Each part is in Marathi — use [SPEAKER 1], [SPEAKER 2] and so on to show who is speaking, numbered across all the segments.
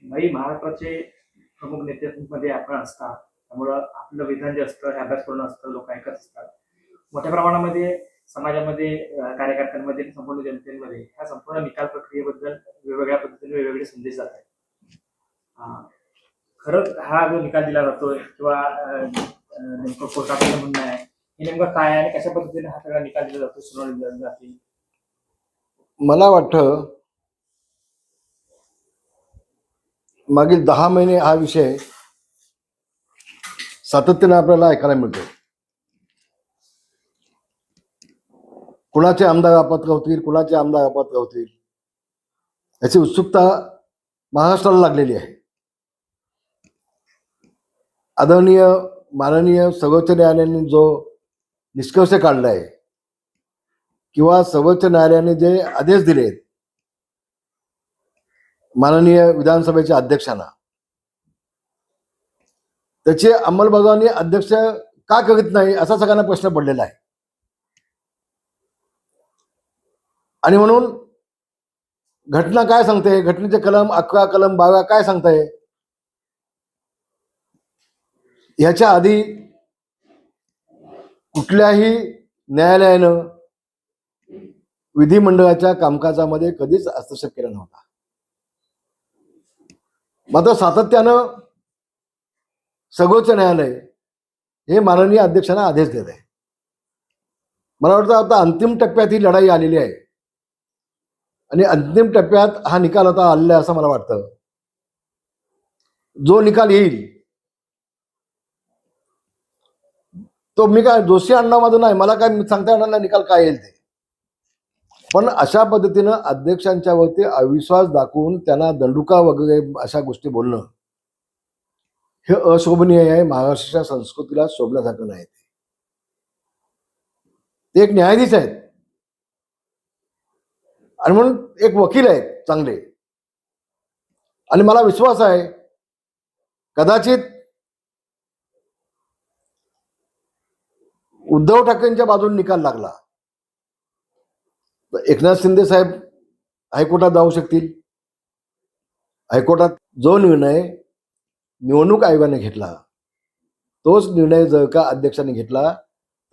[SPEAKER 1] नाही, महाराष्ट्राचे प्रमुख नेत्यांमध्ये आपण असता, त्यामुळं आपलं विधान जे असतं हे अभ्यासपूर्ण असतं, लोक ऐकत असतात. मोठ्या प्रमाणामध्ये समाजामध्ये कार्यकर्त्यांमध्ये आणि संपूर्ण जनतेमध्ये ह्या संपूर्ण निकाल प्रक्रियेबद्दल वेगवेगळ्या पद्धतीने वेगवेगळे संदेश जात आहेत. अं, खरंच हा जो निकाल दिला जातोय किंवा नेमकं कोर्टाचं म्हणणं आहे हे नेमकं काय आहे आणि कशा पद्धतीने हा सगळा निकाल दिला जातो, सुनावणी दिली जाते?
[SPEAKER 2] मला वाटतं मागील 10 महिने हा विषय सातत्याने आपल्याला ऐकायला मिळतो. कुणाचे आमदार अपात्र होतील, कुणाचे आमदार अपात्र होतील याची उत्सुकता महाराष्ट्राला लागलेली आहे. आदरणीय माननीय सर्वोच्च न्यायालयाने जो निष्कर्ष काढलाय किंवा सर्वोच्च न्यायालयाने जे आदेश दिलेत माननीय विधानसभेच्या अध्यक्षांना, त्याची अंमलबजावणी अध्यक्ष का करीत नाही असा सगळ्यांना प्रश्न पडलेला आहे. आणि म्हणून घटना काय सांगते, घटनेचे कलम 11 कलम 12 काय सांगताय, ह्याच्या आधी कुठल्याही न्यायालयानं विधिमंडळाच्या कामकाजामध्ये कधीच हस्तक्षेप केला नव्हता. मात्र सातत्यानं सर्वोच्च न्यायालय हे माननीय अध्यक्षांना आदेश देत आहे. मला वाटतं आता अंतिम टप्प्यात ही लढाई आलेली आहे आणि अंतिम टप्प्यात हा निकाल आता आलेला आहे असं मला वाटतं. जो निकाल येईल तो मी काय दोषी आणणार माझं नाही, मला काय सांगता येणार नाही निकाल काय येईल ते. पण अशा पद्धतीनं अध्यक्षांच्या वरती अविश्वास दाखवून त्यांना दंडुका वगैरे अशा गोष्टी बोलणं हे अशोभनीय आहे. महाराष्ट्राच्या संस्कृतीला शोभण्यासारखं नाही. ते एक न्यायाधीश आहेत आणि म्हणून एक वकील आहेत चांगले, आणि मला विश्वास आहे कदाचित उद्धव ठाकरेंच्या बाजूने निकाल लागला तर एकनाथ शिंदे साहेब हायकोर्टात जाऊ शकतील. हायकोर्टात जो निर्णय निवडणूक आयोगाने घेतला तोच निर्णय जर का अध्यक्षांनी घेतला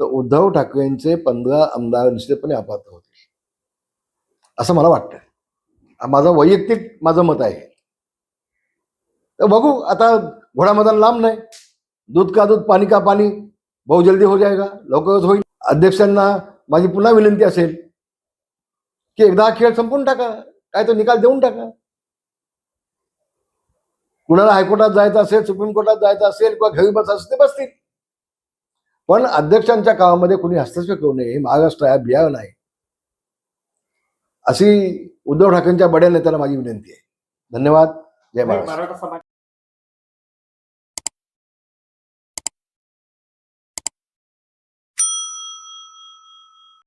[SPEAKER 2] तर उद्धव ठाकरेंचे 15 आमदार निश्चितपणे अपात्र होतील असं मला वाटतं. माझं वैयक्तिक मत आहे. तर बघू, आता घोडा मैदान लांब नाही, दूध का दूध पाणी का पाणी, बहुत जल्दी हो जाएगा, लवकरच होईल. अध्यक्षांना माझी पुन्हा विनंती असेल की एकदा खेळ संपून टाका, काय तो निकाल देऊन टाका. कुणाला हायकोर्टात जायचं असेल, सुप्रीम कोर्टात जायचं असेल किंवा घरी बसायचं ते बसतील, पण अध्यक्षांच्या कामामध्ये कुणी हस्तक्षेप करू नये. हे महाराष्ट्र आहे, बिहार नाही, अशी उद्धव ठाकरेंच्या बड्या नेत्याला माझी विनंती आहे. धन्यवाद. जय महाराष्ट्र.